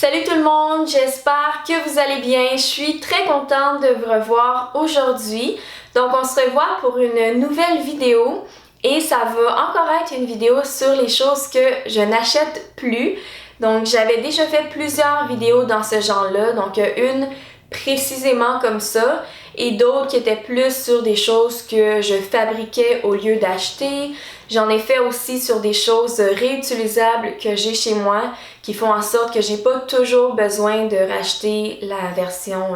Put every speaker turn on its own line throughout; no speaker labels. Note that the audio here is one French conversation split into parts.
Salut tout le monde, j'espère que vous allez bien. Je suis très contente de vous revoir aujourd'hui. Donc on se revoit pour une nouvelle vidéo et ça va encore être une vidéo sur les choses que je n'achète plus. Donc j'avais déjà fait plusieurs vidéos dans ce genre-là, donc une précisément comme ça et d'autres qui étaient plus sur des choses que je fabriquais au lieu d'acheter. J'en ai fait aussi sur des choses réutilisables que j'ai chez moi qui font en sorte que j'ai pas toujours besoin de racheter la version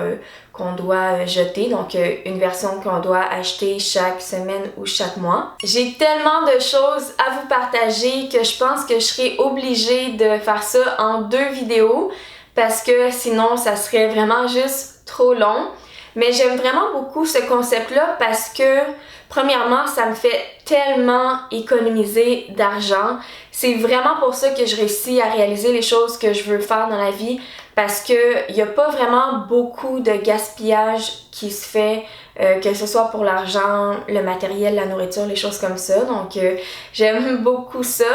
qu'on doit jeter, donc une version qu'on doit acheter chaque semaine ou chaque mois. J'ai tellement de choses à vous partager que je pense que je serai obligée de faire ça en 2 vidéos parce que sinon ça serait vraiment juste trop long. Mais j'aime vraiment beaucoup ce concept-là parce que, premièrement, ça me fait tellement économiser d'argent. C'est vraiment pour ça que je réussis à réaliser les choses que je veux faire dans la vie parce que y a pas vraiment beaucoup de gaspillage qui se fait, que ce soit pour l'argent, le matériel, la nourriture, les choses comme ça. Donc, j'aime beaucoup ça.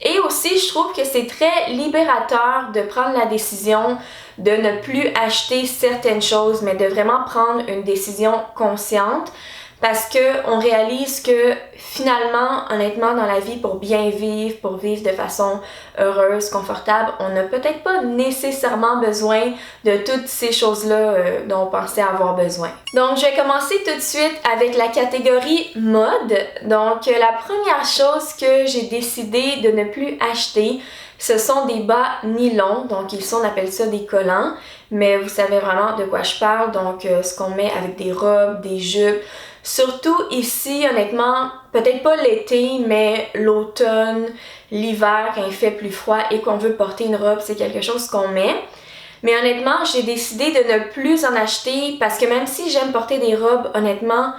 Et aussi, je trouve que c'est très libérateur de prendre la décision de ne plus acheter certaines choses, mais de vraiment prendre une décision consciente parce que on réalise que finalement, honnêtement, dans la vie, pour bien vivre, pour vivre de façon heureuse, confortable, on n'a peut-être pas nécessairement besoin de toutes ces choses-là dont on pensait avoir besoin. Donc, je vais commencer tout de suite avec la catégorie mode. Donc, la première chose que j'ai décidé de ne plus acheter, ce sont des bas nylon, donc ici on appelle ça des collants, mais vous savez vraiment de quoi je parle, donc ce qu'on met avec des robes, des jupes, surtout ici honnêtement, peut-être pas l'été, mais l'automne, l'hiver quand il fait plus froid et qu'on veut porter une robe, c'est quelque chose qu'on met. Mais honnêtement, j'ai décidé de ne plus en acheter parce que même si j'aime porter des robes, honnêtement,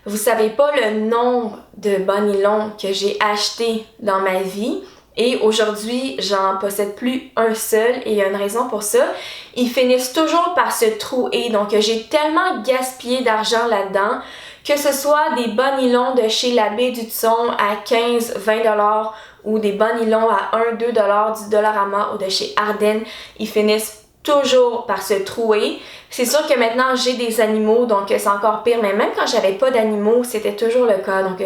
vous savez pas le nombre de bas nylon que j'ai acheté dans ma vie. Et aujourd'hui, j'en possède plus un seul et il y a une raison pour ça. Ils finissent toujours par se trouer, donc j'ai tellement gaspillé d'argent là-dedans, que ce soit des bas nylon de chez La Baie du Thon à 15-20$ ou des bas nylon à 1-2$, 10$ à moi ou de chez Ardennes, ils finissent toujours par se trouer. C'est sûr que maintenant j'ai des animaux, donc c'est encore pire, mais même quand j'avais pas d'animaux, c'était toujours le cas. Donc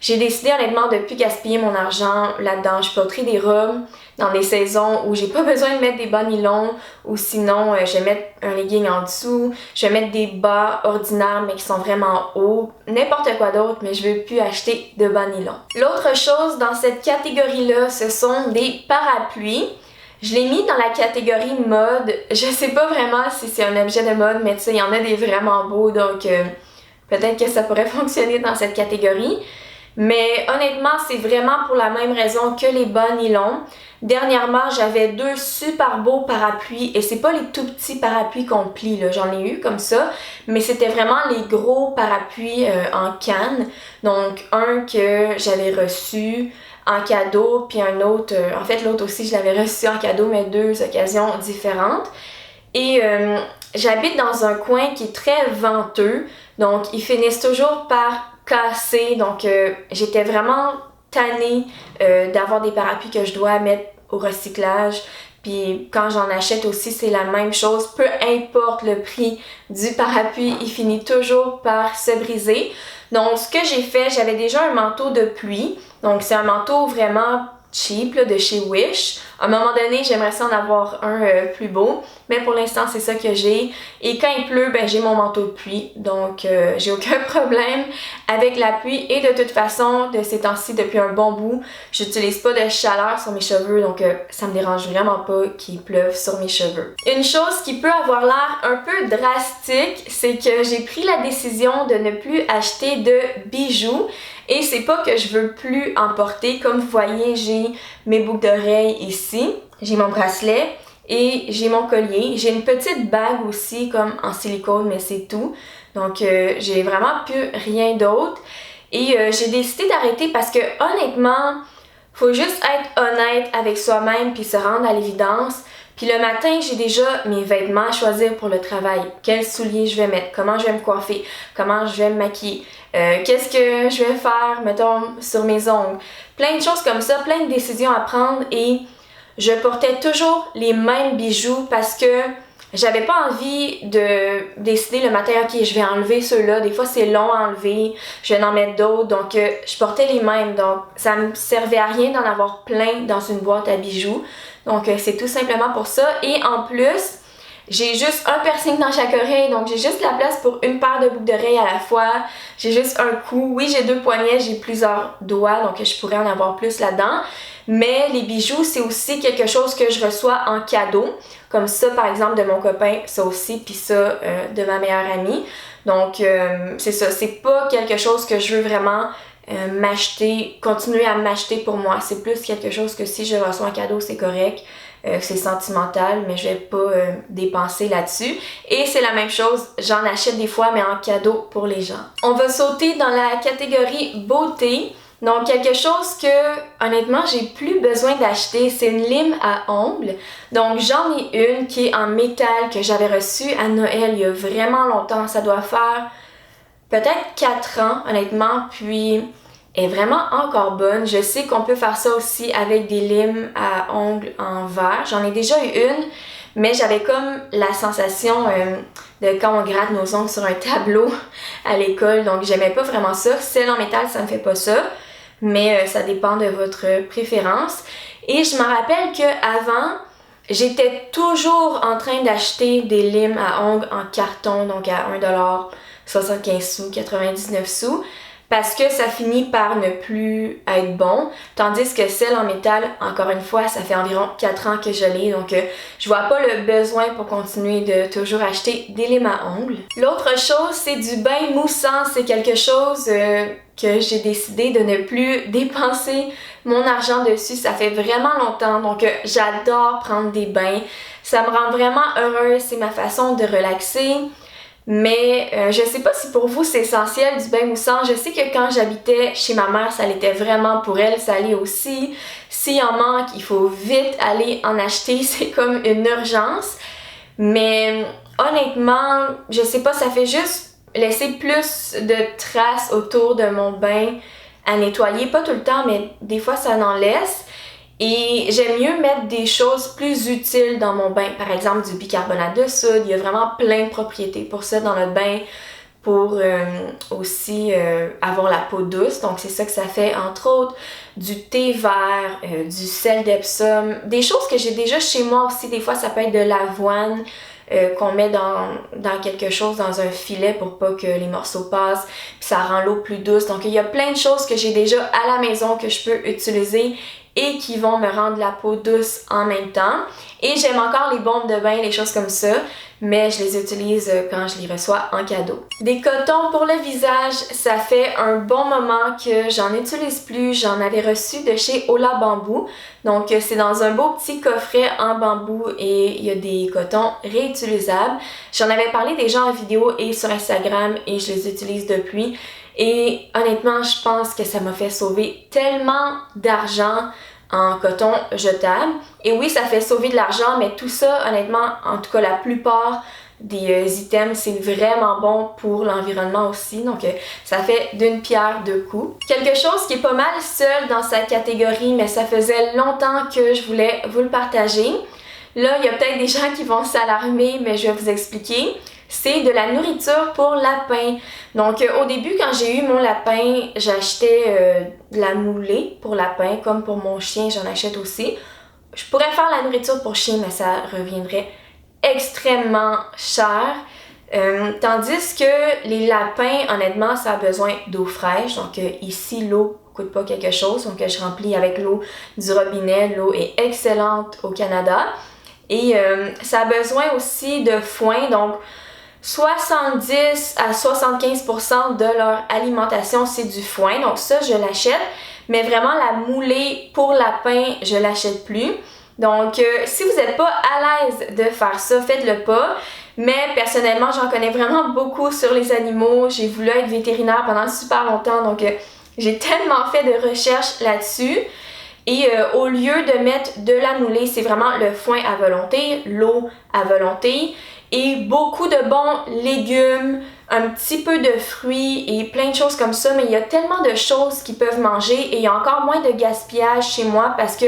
j'ai décidé honnêtement de plus gaspiller mon argent là-dedans. Je porterai des robes dans des saisons où j'ai pas besoin de mettre des bas nylon, ou sinon je vais mettre un legging en dessous, je vais mettre des bas ordinaires mais qui sont vraiment hauts, n'importe quoi d'autre, mais je veux plus acheter de bas nylon. L'autre chose dans cette catégorie-là, ce sont des parapluies. Je l'ai mis dans la catégorie mode. Je sais pas vraiment si c'est un objet de mode, mais tu sais, il y en a des vraiment beaux, donc peut-être que ça pourrait fonctionner dans cette catégorie. Mais honnêtement, c'est vraiment pour la même raison que les bas nylon. Dernièrement, j'avais 2 super beaux parapluies et c'est pas les tout petits parapluies qu'on plie, là, j'en ai eu comme ça, mais c'était vraiment les gros parapluies en canne. Donc un que j'avais reçu en cadeau, puis un autre, en fait l'autre aussi je l'avais reçu en cadeau, mais 2 occasions différentes. Et j'habite dans un coin qui est très venteux, donc ils finissent toujours par casser, donc j'étais vraiment tannée d'avoir des parapluies que je dois mettre au recyclage. Puis quand j'en achète aussi, c'est la même chose. Peu importe le prix du parapluie, il finit toujours par se briser. Donc ce que j'ai fait, j'avais déjà un manteau de pluie. Donc c'est un manteau vraiment cheap là, de chez Wish. À un moment donné, j'aimerais ça en avoir un plus beau, mais pour l'instant, c'est ça que j'ai. Et quand il pleut, ben j'ai mon manteau de pluie, donc j'ai aucun problème avec la pluie. Et de toute façon, de ces temps-ci, depuis un bon bout, j'utilise pas de chaleur sur mes cheveux, donc ça me dérange vraiment pas qu'il pleuve sur mes cheveux. Une chose qui peut avoir l'air un peu drastique, c'est que j'ai pris la décision de ne plus acheter de bijoux. Et c'est pas que je veux plus en porter. Comme vous voyez, j'ai mes boucles d'oreilles ici, j'ai mon bracelet et j'ai mon collier. J'ai une petite bague aussi comme en silicone, mais c'est tout. Donc j'ai vraiment plus rien d'autre. Et j'ai décidé d'arrêter parce que honnêtement, faut juste être honnête avec soi-même puis se rendre à l'évidence. Puis le matin, j'ai déjà mes vêtements à choisir pour le travail. Quels souliers je vais mettre, comment je vais me coiffer, comment je vais me maquiller, qu'est-ce que je vais faire, mettons, sur mes ongles. Plein de choses comme ça, plein de décisions à prendre et je portais toujours les mêmes bijoux parce que j'avais pas envie de décider le matin, ok, je vais enlever ceux-là. Des fois, c'est long à enlever, je vais en mettre d'autres. Donc, je portais les mêmes. Donc, ça me servait à rien d'en avoir plein dans une boîte à bijoux. Donc, c'est tout simplement pour ça. Et en plus, j'ai juste un piercing dans chaque oreille. Donc, j'ai juste la place pour une paire de boucles d'oreilles à la fois. J'ai juste un cou. Oui, j'ai 2 poignets, j'ai plusieurs doigts. Donc, je pourrais en avoir plus là-dedans. Mais les bijoux, c'est aussi quelque chose que je reçois en cadeau. Comme ça, par exemple, de mon copain, ça aussi, puis ça, de ma meilleure amie. Donc, c'est ça. C'est pas quelque chose que je veux vraiment m'acheter, continuer à m'acheter pour moi. C'est plus quelque chose que si je reçois un cadeau, c'est correct. C'est sentimental, mais je vais pas dépenser là-dessus. Et c'est la même chose, j'en achète des fois, mais en cadeau pour les gens. On va sauter dans la catégorie beauté. Donc, quelque chose que, honnêtement, j'ai plus besoin d'acheter, c'est une lime à ongles. Donc, j'en ai une qui est en métal que j'avais reçue à Noël il y a vraiment longtemps. Ça doit faire peut-être 4 ans, honnêtement, puis elle est vraiment encore bonne. Je sais qu'on peut faire ça aussi avec des limes à ongles en verre. J'en ai déjà eu une, mais j'avais comme la sensation de quand on gratte nos ongles sur un tableau à l'école, donc j'aimais pas vraiment ça. Celle en métal, ça ne fait pas ça, mais ça dépend de votre préférence. Et je me rappelle qu'avant, j'étais toujours en train d'acheter des limes à ongles en carton, donc à 1$, 75 sous, 99 sous, parce que ça finit par ne plus être bon, tandis que celle en métal, encore une fois, ça fait environ 4 ans que je l'ai, donc je vois pas le besoin pour continuer de toujours acheter des limes à ongles. L'autre chose, c'est du bain moussant. C'est quelque chose que j'ai décidé de ne plus dépenser mon argent dessus. Ça fait vraiment longtemps, donc j'adore prendre des bains. Ça me rend vraiment heureuse, c'est ma façon de relaxer. Mais je sais pas si pour vous c'est essentiel du bain moussant. Je sais que quand j'habitais chez ma mère, ça l'était vraiment pour elle, ça l'est aussi. S'il en manque, il faut vite aller en acheter, c'est comme une urgence. Mais honnêtement, je sais pas, ça fait juste laisser plus de traces autour de mon bain à nettoyer. Pas tout le temps, mais des fois ça en laisse. Et j'aime mieux mettre des choses plus utiles dans mon bain, par exemple du bicarbonate de soude. Il y a vraiment plein de propriétés pour ça dans notre bain, pour aussi avoir la peau douce. Donc c'est ça que ça fait, entre autres, du thé vert, du sel d'Epsom, des choses que j'ai déjà chez moi aussi. Des fois ça peut être de l'avoine qu'on met dans quelque chose, dans un filet pour pas que les morceaux passent, puis ça rend l'eau plus douce. Donc il y a plein de choses que j'ai déjà à la maison que je peux utiliser et qui vont me rendre la peau douce en même temps. Et j'aime encore les bombes de bain, les choses comme ça, mais je les utilise quand je les reçois en cadeau. Des cotons pour le visage, ça fait un bon moment que j'en utilise plus. J'en avais reçu de chez Ola Bamboo. Donc c'est dans un beau petit coffret en bambou et il y a des cotons réutilisables. J'en avais parlé déjà en vidéo et sur Instagram et je les utilise depuis. Et honnêtement, je pense que ça m'a fait sauver tellement d'argent en coton jetable. Et oui, ça fait sauver de l'argent, mais tout ça, honnêtement, en tout cas la plupart des items, c'est vraiment bon pour l'environnement aussi. Donc ça fait d'une pierre deux coups. Quelque chose qui est pas mal seul dans sa catégorie, mais ça faisait longtemps que je voulais vous le partager. Là, il y a peut-être des gens qui vont s'alarmer, mais je vais vous expliquer. C'est de la nourriture pour lapin. Donc au début, quand j'ai eu mon lapin, j'achetais de la moulée pour lapin, comme pour mon chien, j'en achète aussi. Je pourrais faire la nourriture pour chien, mais ça reviendrait extrêmement cher. Tandis que les lapins, honnêtement, ça a besoin d'eau fraîche. Donc ici, l'eau coûte pas quelque chose. Donc je remplis avec l'eau du robinet. L'eau est excellente au Canada. Et ça a besoin aussi de foin. Donc 70 à 75% de leur alimentation, c'est du foin. Donc ça, je l'achète. Mais vraiment, la moulée pour lapin, je l'achète plus. Donc, si vous n'êtes pas à l'aise de faire ça, faites-le pas. Mais personnellement, j'en connais vraiment beaucoup sur les animaux. J'ai voulu être vétérinaire pendant super longtemps. Donc, j'ai tellement fait de recherches là-dessus. Et au lieu de mettre de la moulée, c'est vraiment le foin à volonté, l'eau à volonté et beaucoup de bons légumes, un petit peu de fruits et plein de choses comme ça. Mais il y a tellement de choses qu'ils peuvent manger et il y a encore moins de gaspillage chez moi parce que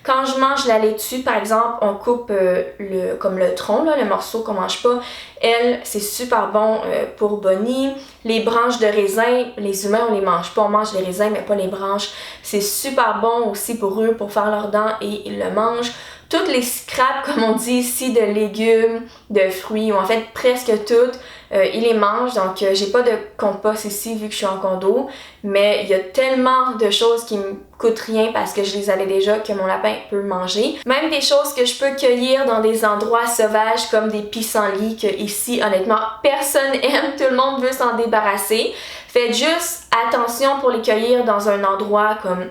Quand je mange la laitue, par exemple, on coupe comme le tronc, là, le morceau qu'on mange pas. Elle, c'est super bon pour Bonnie. Les branches de raisin, les humains, on les mange pas. On mange les raisins, mais pas les branches. C'est super bon aussi pour eux, pour faire leurs dents, et ils le mangent. Toutes les scraps, comme on dit ici, de légumes, de fruits, ou en fait presque toutes, ils les mangent. Donc j'ai pas de compost ici vu que je suis en condo, mais il y a tellement de choses qui me coûtent rien parce que je les avais déjà, que mon lapin peut manger. Même des choses que je peux cueillir dans des endroits sauvages comme des pissenlits, que ici honnêtement personne aime, tout le monde veut s'en débarrasser. Faites juste attention pour les cueillir dans un endroit comme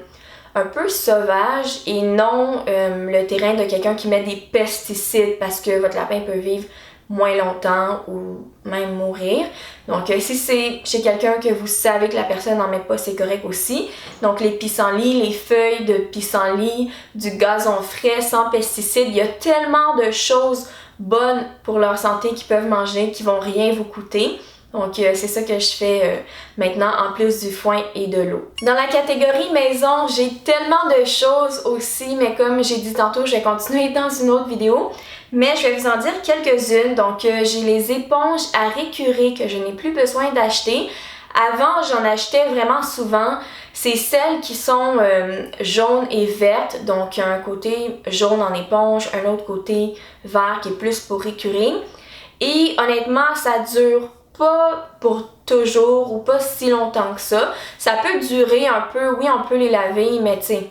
un peu sauvage et non le terrain de quelqu'un qui met des pesticides, parce que votre lapin peut vivre moins longtemps ou même mourir. Donc si c'est chez quelqu'un que vous savez que la personne n'en met pas, c'est correct aussi. Donc les pissenlits, les feuilles de pissenlit, du gazon frais sans pesticides, il y a tellement de choses bonnes pour leur santé qu'ils peuvent manger qui vont rien vous coûter. Donc c'est ça que je fais maintenant, en plus du foin et de l'eau. Dans la catégorie maison, j'ai tellement de choses aussi, mais comme j'ai dit tantôt, je vais continuer dans une autre vidéo. Mais je vais vous en dire quelques-unes. Donc j'ai les éponges à récurer que je n'ai plus besoin d'acheter. Avant, j'en achetais vraiment souvent. C'est celles qui sont jaunes et vertes. Donc un côté jaune en éponge, un autre côté vert qui est plus pour récurer. Et honnêtement, ça dure pas pour toujours ou pas si longtemps que ça. Ça peut durer un peu, oui, on peut les laver, mais tu sais,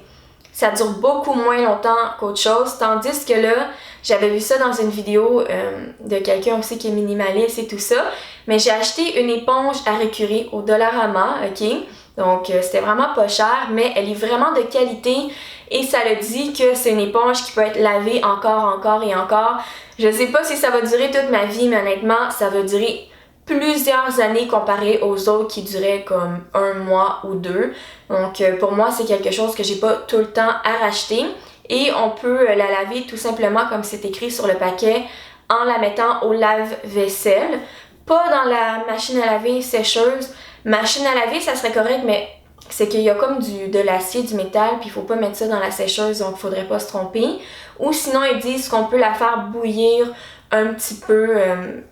ça dure beaucoup moins longtemps qu'autre chose. Tandis que là, j'avais vu ça dans une vidéo de quelqu'un aussi qui est minimaliste et tout ça, mais j'ai acheté une éponge à récurer au Dollarama, ok? Donc c'était vraiment pas cher, mais elle est vraiment de qualité et ça le dit que c'est une éponge qui peut être lavée encore et encore. Je sais pas si ça va durer toute ma vie, mais honnêtement, ça va durer plusieurs années comparé aux autres qui duraient comme 1 mois ou 2. Donc pour moi, c'est quelque chose que j'ai pas tout le temps à racheter. Et on peut la laver tout simplement comme c'est écrit sur le paquet en la mettant au lave-vaisselle. Pas dans la machine à laver sécheuse. Machine à laver, ça serait correct, mais c'est qu'il y a comme de l'acier, du métal, puis il faut pas mettre ça dans la sécheuse, donc il faudrait pas se tromper. Ou sinon, ils disent qu'on peut la faire bouillir un petit peu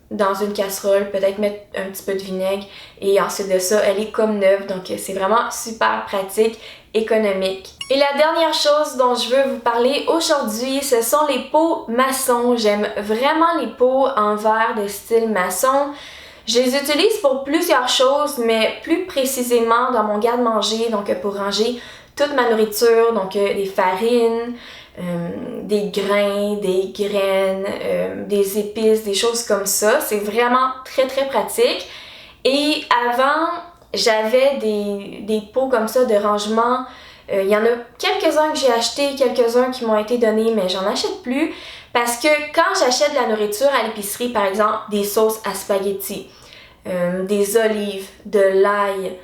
dans une casserole, peut-être mettre un petit peu de vinaigre, et ensuite de ça, elle est comme neuve, donc c'est vraiment super pratique, économique. Et la dernière chose dont je veux vous parler aujourd'hui, ce sont les pots maçons. J'aime vraiment les pots en verre de style maçon. Je les utilise pour plusieurs choses, mais plus précisément dans mon garde-manger, donc pour ranger toute ma nourriture, donc des farines, des grains, des graines, des épices, des choses comme ça. C'est vraiment très pratique. Et avant, j'avais des pots comme ça de rangement. Il y en a quelques-uns que j'ai achetés, quelques-uns qui m'ont été donnés, mais j'en achète plus. Parce que quand j'achète de la nourriture à l'épicerie, par exemple des sauces à spaghetti, des olives, de l'ail,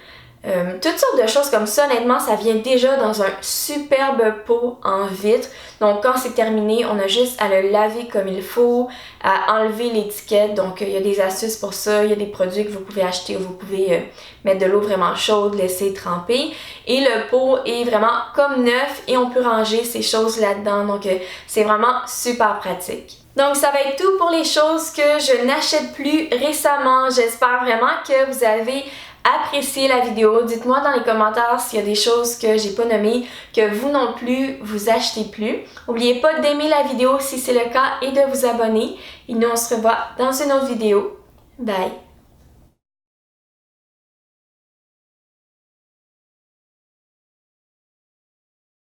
toutes sortes de choses comme ça, honnêtement, ça vient déjà dans un superbe pot en vitre. Donc quand c'est terminé, on a juste à le laver comme il faut, à enlever l'étiquette. Donc il y a des astuces pour ça, il y a des produits que vous pouvez acheter, vous pouvez mettre de l'eau vraiment chaude, laisser tremper. Et le pot est vraiment comme neuf et on peut ranger ces choses là-dedans. Donc c'est vraiment super pratique. Donc ça va être tout pour les choses que je n'achète plus récemment. J'espère vraiment que vous avez apprécié la vidéo. Dites-moi dans les commentaires s'il y a des choses que j'ai pas nommées, que vous non plus, vous achetez plus. N'oubliez pas d'aimer la vidéo si c'est le cas et de vous abonner. Et nous on se revoit dans une autre vidéo. Bye!